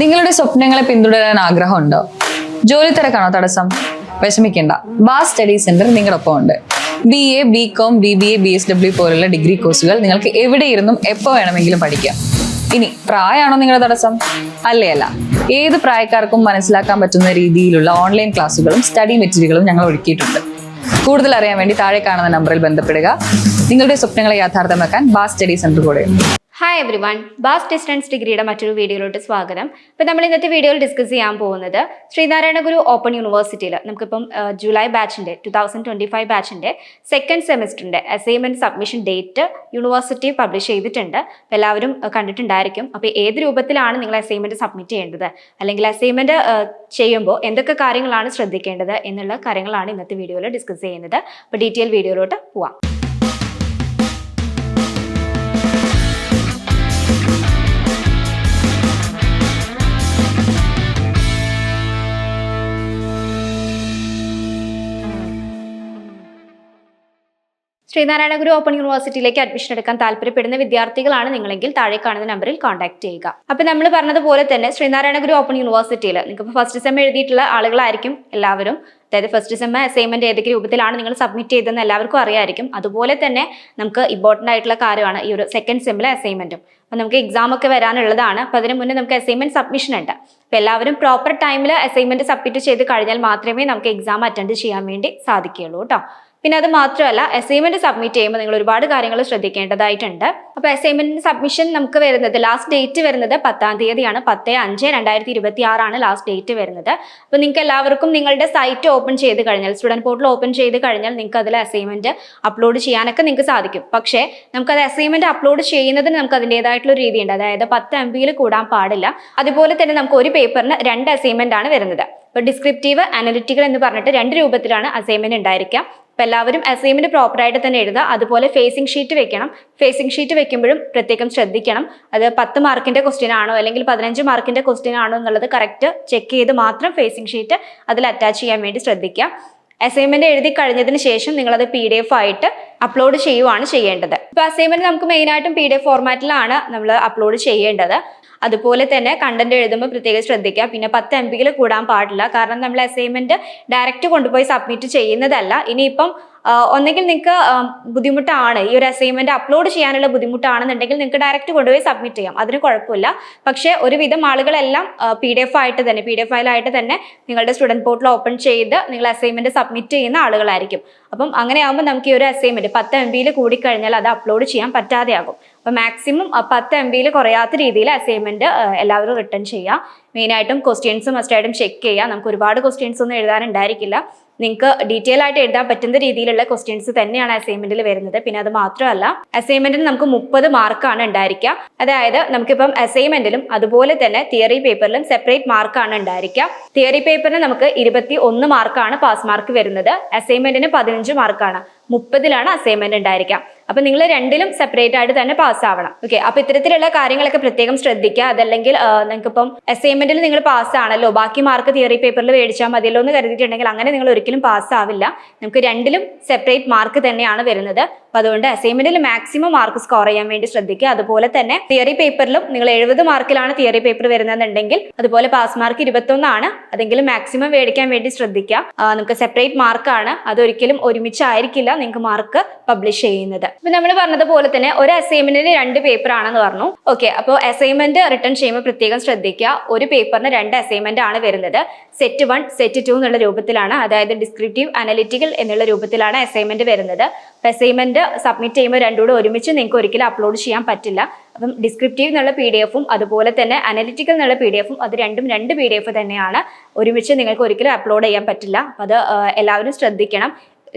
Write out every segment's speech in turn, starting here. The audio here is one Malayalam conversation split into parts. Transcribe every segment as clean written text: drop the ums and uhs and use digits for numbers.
നിങ്ങളുടെ സ്വപ്നങ്ങളെ പിന്തുടരാൻ ആഗ്രഹമുണ്ടോ? ജോലി തിരക്കാണോ തടസ്സം? വിഷമിക്കേണ്ട, ബാസ് സ്റ്റഡി സെന്റർ നിങ്ങളൊപ്പം ഉണ്ട്. BA, BCom, BBA, BSW പോലുള്ള ഡിഗ്രി കോഴ്സുകൾ നിങ്ങൾക്ക് എവിടെ ഇരുന്നും എപ്പോൾ വേണമെങ്കിലും പഠിക്കാം. ഇനി പ്രായമാണോ നിങ്ങളുടെ തടസ്സം? അല്ല, ഏത് പ്രായക്കാർക്കും മനസ്സിലാക്കാൻ പറ്റുന്ന രീതിയിലുള്ള ഓൺലൈൻ ക്ലാസ്സുകളും സ്റ്റഡി മെറ്റീരിയലുകളും ഞങ്ങൾ ഒരുക്കിയിട്ടുണ്ട്. കൂടുതൽ അറിയാൻ വേണ്ടി താഴെ കാണുന്ന നമ്പറിൽ ബന്ധപ്പെടുക. നിങ്ങളുടെ സ്വപ്നങ്ങളെ യാഥാർത്ഥ്യമാക്കാൻ ബാസ് സ്റ്റഡി സെന്റർ കൂടെ. Hi everyone, Baas distance ഡിഗ്രിയുടെ മറ്റൊരു വീഡിയോയിലോട്ട് സ്വാഗതം. ഇപ്പോൾ നമ്മൾ ഇന്നത്തെ വീഡിയോയിൽ ഡിസ്കസ് ചെയ്യാൻ പോകുന്നത് ശ്രീനാരായണ ഗുരു ഓപ്പൺ യൂണിവേഴ്സിറ്റിയിൽ നമുക്കിപ്പം ജൂലൈ ബാച്ചിൻ്റെ 2025 ബാച്ചിൻ്റെ സെക്കൻഡ് സെമിസ്റ്ററിൻ്റെ assignment submission date university publish ചെയ്തിട്ടുണ്ട്. അപ്പോൾ എല്ലാവരും കണ്ടിട്ടുണ്ടായിരിക്കും. അപ്പോൾ ഏത് രൂപത്തിലാണ് നിങ്ങൾ അസൈൻമെൻറ്റ് സബ്മിറ്റ് ചെയ്യേണ്ടത്, അല്ലെങ്കിൽ അസൈൻമെൻറ്റ് ചെയ്യുമ്പോൾ എന്തൊക്കെ കാര്യങ്ങളാണ് ശ്രദ്ധിക്കേണ്ടത് എന്നുള്ള കാര്യങ്ങളാണ് ഇന്നത്തെ വീഡിയോയിൽ ഡിസ്കസ് ചെയ്യുന്നത്. അപ്പോൾ ഡീറ്റെയിൽ വീഡിയോയിലോട്ട് പോവാം. ശ്രീനാരായണ ഗുരു ഓപ്പൺ യൂണിവേഴ്സിറ്റിയിലേക്ക് അഡ്മിഷൻ എടുക്കാൻ താല്പര്യപ്പെടുന്ന വിദ്യാർത്ഥികളാണ് നിങ്ങളെങ്കിൽ താഴെ കാണുന്ന നമ്പറിൽ കോൺടാക്ട് ചെയ്യുക. അപ്പോൾ നമ്മൾ പറഞ്ഞതുപോലെ തന്നെ ശ്രീനാരായണ ഗുരു ഓപ്പൺ യൂണിവേഴ്സിറ്റിയിൽ നിങ്ങൾക്ക് ഫസ്റ്റ് സെം എഴുതിയിട്ടുള്ള ആളുകളായിരിക്കും എല്ലാവരും. അതായത് ഫസ്റ്റ് സെം അസൈൻമെന്റ് ഏതൊക്കെ രൂപത്തിലാണ് നിങ്ങൾ സബ്മിറ്റ് ചെയ്തതെന്ന് എല്ലാവർക്കും അറിയാമായിരിക്കും. അതുപോലെ തന്നെ നമുക്ക് ഇമ്പോർട്ടൻ്റ് ആയിട്ടുള്ള കാര്യമാണ് ഈ ഒരു സെക്കൻഡ് സെമ്മിലെ അസൈൻമെന്റും. അപ്പോൾ നമുക്ക് എക്സാം ഒക്കെ വരാനുള്ളതാണ്. അപ്പോൾ അതിന് മുന്നേ നമുക്ക് അസൈൻമെന്റ് സബ്മിഷൻ ഉണ്ട്. അപ്പോൾ എല്ലാവരും പ്രോപ്പർ ടൈമിൽ അസൈൻമെന്റ് സബ്മിറ്റ് ചെയ്ത് കഴിഞ്ഞാൽ മാത്രമേ നമുക്ക് എക്സാം അറ്റൻഡ് ചെയ്യാൻ വേണ്ടി സാധിക്കുകയുള്ളൂ കേട്ടോ. പിന്നെ അത് മാത്രമല്ല, അസൈൻമെന്റ് സബ്മിറ്റ് ചെയ്യുമ്പോൾ നിങ്ങൾ ഒരുപാട് കാര്യങ്ങൾ ശ്രദ്ധിക്കേണ്ടതായിട്ടുണ്ട്. അപ്പോൾ അസൈൻമെന്റ് സബ്മിഷൻ നമുക്ക് വരുന്നത് ലാസ്റ്റ് ഡേറ്റ് വരുന്നത് 10-ാം തീയതിയാണ്. 10/5/2026 ലാസ്റ്റ് ഡേറ്റ് വരുന്നത്. അപ്പോൾ നിങ്ങൾക്ക് എല്ലാവർക്കും നിങ്ങളുടെ സൈറ്റ് ഓപ്പൺ ചെയ്ത് കഴിഞ്ഞാൽ, സ്റ്റുഡൻറ് പോർട്ടൽ ഓപ്പൺ ചെയ്ത് കഴിഞ്ഞാൽ നിങ്ങൾക്ക് അതിൽ അസൈൻമെന്റ് അപ്ലോഡ് ചെയ്യാനൊക്കെ നിങ്ങൾക്ക് സാധിക്കും. പക്ഷേ നമുക്കത് അസൈൻമെന്റ് അപ്ലോഡ് ചെയ്യുന്നതിന് നമുക്ക് അതിൻ്റെതായിട്ടുള്ള ഒരു രീതിയുണ്ട്. അതായത് 10 MB കൂടാൻ പാടില്ല. അതുപോലെ തന്നെ നമുക്ക് ഒരു പേപ്പറിന് 2 അസൈൻമെന്റ് ആണ് വരുന്നത്. ഇപ്പോൾ ഡിസ്ക്രിപ്റ്റീവ്, അനലിറ്റിക്കൽ എന്ന് പറഞ്ഞിട്ട് 2 രൂപത്തിലാണ് അസൈൻമെന്റ് ഉണ്ടായിരിക്കുക. അപ്പോൾ എല്ലാവരും അസൈൻമെന്റ് പ്രോപ്പറായിട്ട് തന്നെ എഴുതുക. അതുപോലെ ഫേസിംഗ് ഷീറ്റ് വെക്കണം. ഫേസിംഗ് ഷീറ്റ് വെക്കുമ്പോഴും പ്രത്യേകം ശ്രദ്ധിക്കണം. അത് 10 മാർക്കിന്റെ ക്വസ്റ്റ്യൻ ആണോ അല്ലെങ്കിൽ 15 മാർക്കിന്റെ ക്വസ്റ്റ്യൻ ആണോ എന്നുള്ളത് കറക്റ്റ് ചെക്ക് ചെയ്ത് മാത്രം ഫേസിംഗ് ഷീറ്റ് അതിൽ അറ്റാച്ച് ചെയ്യാൻ വേണ്ടി ശ്രദ്ധിക്കുക. അസൈൻമെന്റ് എഴുതി കഴിഞ്ഞതിന് ശേഷം നിങ്ങളത് PDF ആയിട്ട് അപ്ലോഡ് ചെയ്യുവാണ് ചെയ്യേണ്ടത്. ഇപ്പോൾ അസൈൻമെന്റ് നമുക്ക് മെയിനായിട്ടും PDF ഫോർമാറ്റിലാണ് നമ്മൾ അപ്ലോഡ് ചെയ്യേണ്ടത്. അതുപോലെ തന്നെ കണ്ടന്റ് എഴുതുമ്പോൾ പ്രത്യേകം ശ്രദ്ധിക്കുക. പിന്നെ 10 MB കൂടാൻ പാടില്ല. കാരണം നമ്മൾ അസൈൻമെന്റ് ഡയറക്റ്റ് കൊണ്ടുപോയി സബ്മിറ്റ് ചെയ്യുന്നതല്ല. ഇനിയിപ്പം ഒന്നെങ്കിൽ നിങ്ങൾക്ക് ബുദ്ധിമുട്ടാണ്, ഈ ഒരു അസൈൻമെന്റ് അപ്ലോഡ് ചെയ്യാനുള്ള ബുദ്ധിമുട്ടാണെന്നുണ്ടെങ്കിൽ നിങ്ങൾക്ക് ഡയറക്റ്റ് കൊണ്ടുപോയി സബ്മിറ്റ് ചെയ്യാം, അതിന് കുഴപ്പമില്ല. പക്ഷേ ഒരുവിധം ആളുകളെല്ലാം PDF ഫയലായിട്ട് തന്നെ നിങ്ങളുടെ സ്റ്റുഡൻറ് പോർട്ടൽ ഓപ്പൺ ചെയ്ത് നിങ്ങൾ അസൈൻമെന്റ് സബ്മിറ്റ് ചെയ്യുന്ന ആളുകളായിരിക്കും. അപ്പം അങ്ങനെ ആകുമ്പോൾ നമുക്ക് ഈ ഒരു അസൈൻമെന്റ് 10 MB കൂടിക്കഴിഞ്ഞാൽ അത് അപ്ലോഡ് ചെയ്യാൻ പറ്റാതെയാകും. അപ്പോൾ മാക്സിമം 10 MB കുറയാത്ത രീതിയിൽ അസൈൻമെന്റ് എല്ലാവരും റിട്ടേൺ ചെയ്യുക. മെയിനായിട്ടും ക്വസ്റ്റ്യൻസ് മസ്റ്റായിട്ടും ചെക്ക് ചെയ്യുക. നമുക്ക് ഒരുപാട് ക്വസ്റ്റ്യൻസ് ഒന്നും എഴുതാനുണ്ടായിരിക്കില്ല. നിങ്ങൾക്ക് ഡീറ്റെയിൽ ആയിട്ട് എഴുതാൻ പറ്റുന്ന രീതിയിലുള്ള ക്വസ്റ്റ്യൻസ് തന്നെയാണ് അസൈൻമെന്റിൽ വരുന്നത്. പിന്നെ അത് മാത്രമല്ല, അസൈൻമെന്റിന് നമുക്ക് 30 മാർക്കാണ് ഉണ്ടായിരിക്കുക. അതായത് നമുക്കിപ്പം അസൈൻമെന്റിലും അതുപോലെ തന്നെ തിയറി പേപ്പറിലും സെപ്പറേറ്റ് മാർക്കാണ് ഉണ്ടായിരിക്കുക. തിയറി പേപ്പറിന് നമുക്ക് 21 മാർക്കാണ് പാസ് മാർക്ക് വരുന്നത്. അസൈൻമെന്റിന് 15 മാർക്കാണ്. 30ലാണ് അസൈൻമെന്റ് ഉണ്ടായിരിക്കുക. അപ്പൊ നിങ്ങൾ രണ്ടിലും സെപ്പറേറ്റ് ആയിട്ട് തന്നെ പാസ് ആവണം. ഓക്കെ, അപ്പൊ ഇത്തരത്തിലുള്ള കാര്യങ്ങളൊക്കെ പ്രത്യേകം ശ്രദ്ധിക്കുക. അതല്ലെങ്കിൽ നിങ്ങൾക്കിപ്പം അസൈൻമെന്റിൽ നിങ്ങൾ പാസ് ആണല്ലോ, ബാക്കി മാർക്ക് തിയറി പേപ്പറിൽ മേടിച്ചാൽ മതിയല്ലോ എന്ന് കരുതിയിട്ടുണ്ടെങ്കിൽ അങ്ങനെ നിങ്ങൾ ഒരിക്കലും പാസ് ആവില്ല. നമുക്ക് രണ്ടിലും സെപ്പറേറ്റ് മാർക്ക് തന്നെയാണ് വരുന്നത്. അപ്പൊ അതുകൊണ്ട് അസൈൻമെന്റിൽ മാക്സിമം മാർക്ക് സ്കോർ ചെയ്യാൻ വേണ്ടി ശ്രദ്ധിക്കുക. അതുപോലെ തന്നെ തിയറി പേപ്പറിലും നിങ്ങൾ 70 മാർക്കിലാണ് തിയറി പേപ്പർ വരുന്നതെന്നുണ്ടെങ്കിൽ അതുപോലെ പാസ് മാർക്ക് 21 ആണ്. അതെങ്കിലും മാക്സിമം മേടിക്കാൻ വേണ്ടി ശ്രദ്ധിക്കുക. നമുക്ക് സെപ്പറേറ്റ് മാർക്കാണ്, അതൊരിക്കലും ഒരുമിച്ചായിരിക്കില്ല നിങ്ങൾക്ക് മാർക്ക് പബ്ലിഷ് ചെയ്യുന്നത്. ഇപ്പൊ നമ്മൾ പറഞ്ഞതുപോലെ തന്നെ ഒരു അസൈൻമെന്റിന് 2 പേപ്പർ ആണെന്ന് പറഞ്ഞു. ഓക്കെ, അപ്പോൾ അസൈൻമെന്റ് റിട്ടേൺ ചെയ്യുമ്പോൾ പ്രത്യേകം ശ്രദ്ധിക്കുക. ഒരു പേപ്പറിന് 2 അസൈൻമെന്റ് ആണ് വരുന്നത്. സെറ്റ് 1, സെറ്റ് 2 എന്നുള്ള രൂപത്തിലാണ്. അതായത് ഡിസ്ക്രിപ്റ്റീവ്, അനലിറ്റിക്കൽ എന്നുള്ള രൂപത്തിലാണ് അസൈൻമെന്റ് വരുന്നത്. അസൈൻമെന്റ് സബ്മിറ്റ് ചെയ്യുമ്പോൾ രണ്ടും കൂടെ ഒരുമിച്ച് നിങ്ങൾക്ക് ഒരിക്കലും അപ്ലോഡ് ചെയ്യാൻ പറ്റില്ല. അപ്പം ഡിസ്ക്രിപ്റ്റീവ് എന്നുള്ള PDF-ഉം അതുപോലെ തന്നെ അനലിറ്റിക്കൽ എന്നുള്ള PDF-ഉം അത് രണ്ടും 2 PDF PDF ഒരുമിച്ച് നിങ്ങൾക്ക് ഒരിക്കലും അപ്ലോഡ് ചെയ്യാൻ പറ്റില്ല. അത് എല്ലാവരും ശ്രദ്ധിക്കണം.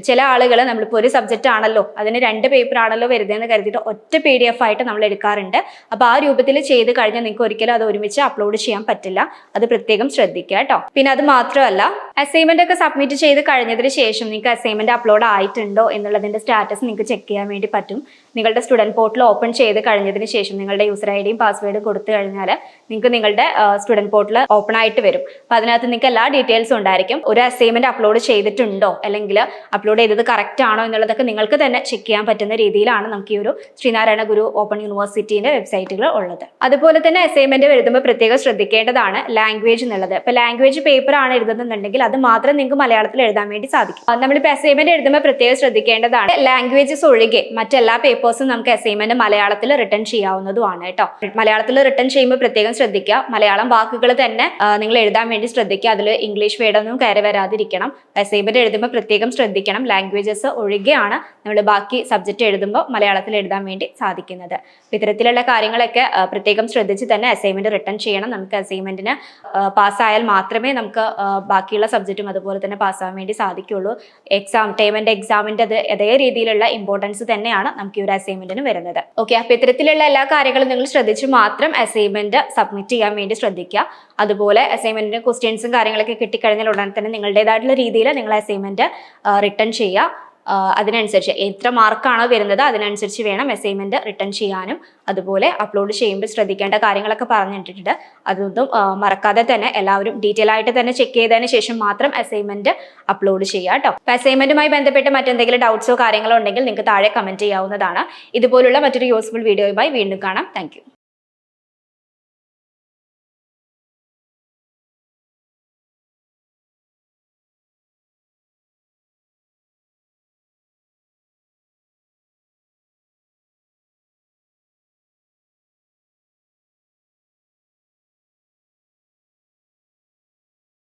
ചില ആളുകൾ നമ്മളിപ്പോൾ ഒരു സബ്ജക്റ്റ് ആണല്ലോ, അതിന് 2 പേപ്പർ ആണല്ലോ വരുന്നതെന്ന് കരുതിയിട്ട് ഒറ്റ PDF ആയിട്ട് നമ്മൾ എടുക്കാറുണ്ട്. അപ്പോൾ ആ രൂപത്തിൽ ചെയ്ത് കഴിഞ്ഞാൽ നിങ്ങൾക്ക് ഒരിക്കലും അത് ഒരുമിച്ച് അപ്ലോഡ് ചെയ്യാൻ പറ്റില്ല. അത് പ്രത്യേകം ശ്രദ്ധിക്കുക കേട്ടോ. പിന്നെ അത് മാത്രമല്ല, അസൈൻമെന്റ് ഒക്കെ സബ്മിറ്റ് ചെയ്ത് കഴിഞ്ഞതിന് ശേഷം നിങ്ങൾക്ക് അസൈൻമെന്റ് അപ്ലോഡ് ആയിട്ടുണ്ടോ എന്നുള്ളതിന്റെ സ്റ്റാറ്റസ് നിങ്ങൾക്ക് ചെക്ക് ചെയ്യാൻ വേണ്ടി പറ്റും. നിങ്ങളുടെ സ്റ്റുഡൻറ് പോർട്ടൽ ഓപ്പൺ ചെയ്ത് കഴിഞ്ഞതിന് ശേഷം നിങ്ങളുടെ യൂസർ ഐ ഡിയും പാസ്വേഡും കൊടുത്തു കഴിഞ്ഞാൽ നിങ്ങൾക്ക് നിങ്ങളുടെ സ്റ്റുഡൻറ് പോർട്ടൽ ഓപ്പൺ ആയിട്ട് വരും. അപ്പോൾ അതിനകത്ത് നിങ്ങൾക്ക് എല്ലാ ഡീറ്റെയിൽസും ഉണ്ടായിരിക്കും. ഒരു അസൈൻമെന്റ് അപ്ലോഡ് ചെയ്തിട്ടുണ്ടോ അല്ലെങ്കിൽ അപ്ലോഡ് ചെയ്തത് കറക്റ്റ് ആണോ എന്നുള്ളതൊക്കെ നിങ്ങൾക്ക് തന്നെ ചെക്ക് ചെയ്യാൻ പറ്റുന്ന രീതിയിലാണ് നമുക്ക് ഈ ഒരു ശ്രീനാരായണ ഗുരു ഓപ്പൺ യൂണിവേഴ്സിറ്റിന്റെ വെബ്സൈറ്റുകൾ ഉള്ളത്. അതുപോലെ തന്നെ അസൈൻമെന്റ് എഴുതുമ്പോൾ പ്രത്യേകം ശ്രദ്ധിക്കേണ്ടതാണ് ലാംഗ്വേജ് എന്നുള്ളത്. ഇപ്പോൾ ലാംഗ്വേജ് പേപ്പർ ആണ് എഴുതുന്നുണ്ടെങ്കിൽ അത് മാത്രം നിങ്ങൾക്ക് മലയാളത്തിൽ എഴുതാൻ വേണ്ടി സാധിക്കും. നമ്മളിപ്പോൾ അസൈൻമെന്റ് എഴുതുമ്പോൾ പ്രത്യേകം ശ്രദ്ധിക്കേണ്ടതാണ് ലാംഗ്വേജസ് ഒഴികെ മറ്റെല്ലാ പേപ്പേഴ്സും നമുക്ക് അസൈൻമെന്റ് മലയാളത്തിൽ റിട്ടേൺ ചെയ്യാവുന്നതുമാണ് കേട്ടോ. മലയാളത്തിൽ റിട്ടേൺ ചെയ്യുമ്പോൾ പ്രത്യേകം ശ്രദ്ധിക്കുക, മലയാളം വാക്കുകൾ തന്നെ നിങ്ങൾ എഴുതാൻ വേണ്ടി ശ്രദ്ധിക്കുക. അതിൽ ഇംഗ്ലീഷ് വേർഡൊന്നും കയറി വരാതിരിക്കണം. അസൈൻമെന്റ് എഴുതുമ്പോൾ പ്രത്യേകം ശ്രദ്ധിക്കണം, ലാംഗ്വേജസ് ഒഴികെയാണ് നമ്മൾ ബാക്കി സബ്ജക്റ്റ് എഴുതുമ്പോൾ മലയാളത്തിൽ എഴുതാൻ വേണ്ടി സാധിക്കുന്നത്. ഇത്തരത്തിലുള്ള കാര്യങ്ങളൊക്കെ പ്രത്യേകം ശ്രദ്ധിച്ച് തന്നെ അസൈൻമെന്റ് റിട്ടേൺ ചെയ്യണം. നമുക്ക് അസൈൻമെന്റിന് പാസ്സായാൽ മാത്രമേ നമുക്ക് ബാക്കിയുള്ള സബ്ജക്റ്റും അതുപോലെ തന്നെ പാസ്സാവാൻ വേണ്ടി സാധിക്കുള്ളൂ. ടേമിന്റെ എക്സാമിന്റെ അതേ രീതിയിലുള്ള ഇമ്പോർട്ടൻസ് തന്നെയാണ് നമുക്ക് ഈ ഒരു അസൈൻമെന്റിന് വരുന്നത്. ഓക്കെ, അപ്പൊ ഇത്തരത്തിലുള്ള എല്ലാ കാര്യങ്ങളും നിങ്ങൾ ശ്രദ്ധിച്ച് മാത്രം അസൈൻമെന്റ് സബ്മിറ്റ് ചെയ്യാൻ വേണ്ടി ശ്രദ്ധിക്കുക. അതുപോലെ അസൈൻമെന്റിന്റെ ക്വസ്റ്റ്യൻസും കാര്യങ്ങളൊക്കെ കിട്ടിക്കഴിഞ്ഞാൽ ഉടനെ തന്നെ നിങ്ങളുടേതായിട്ടുള്ള രീതിയിൽ നിങ്ങൾ അസൈൻമെന്റ് റിട്ടേൺ ചെയ്യുക. അതിനനുസരിച്ച് എത്ര മാർക്കാണോ വരുന്നത് അതിനനുസരിച്ച് വേണം അസൈൻമെന്റ് റിട്ടേൺ ചെയ്യാനും. അതുപോലെ അപ്ലോഡ് ചെയ്യുമ്പോൾ ശ്രദ്ധിക്കേണ്ട കാര്യങ്ങളൊക്കെ പറഞ്ഞിട്ടുണ്ട്. അതൊന്നും മറക്കാതെ തന്നെ എല്ലാവരും ഡീറ്റെയിൽ ആയിട്ട് തന്നെ ചെക്ക് ചെയ്തതിന് ശേഷം മാത്രം അസൈൻമെന്റ് അപ്ലോഡ് ചെയ്യുക കേട്ടോ. അപ്പോൾ അസൈൻമെന്റുമായി ബന്ധപ്പെട്ട് മറ്റെന്തെങ്കിലും ഡൗട്ട്സോ കാര്യങ്ങളോ ഉണ്ടെങ്കിൽ നിങ്ങൾക്ക് താഴെ കമന്റ് ചെയ്യാവുന്നതാണ്. ഇതുപോലുള്ള മറ്റൊരു യൂസ്ഫുൾ വീഡിയോയുമായി വീണ്ടും കാണാം. താങ്ക്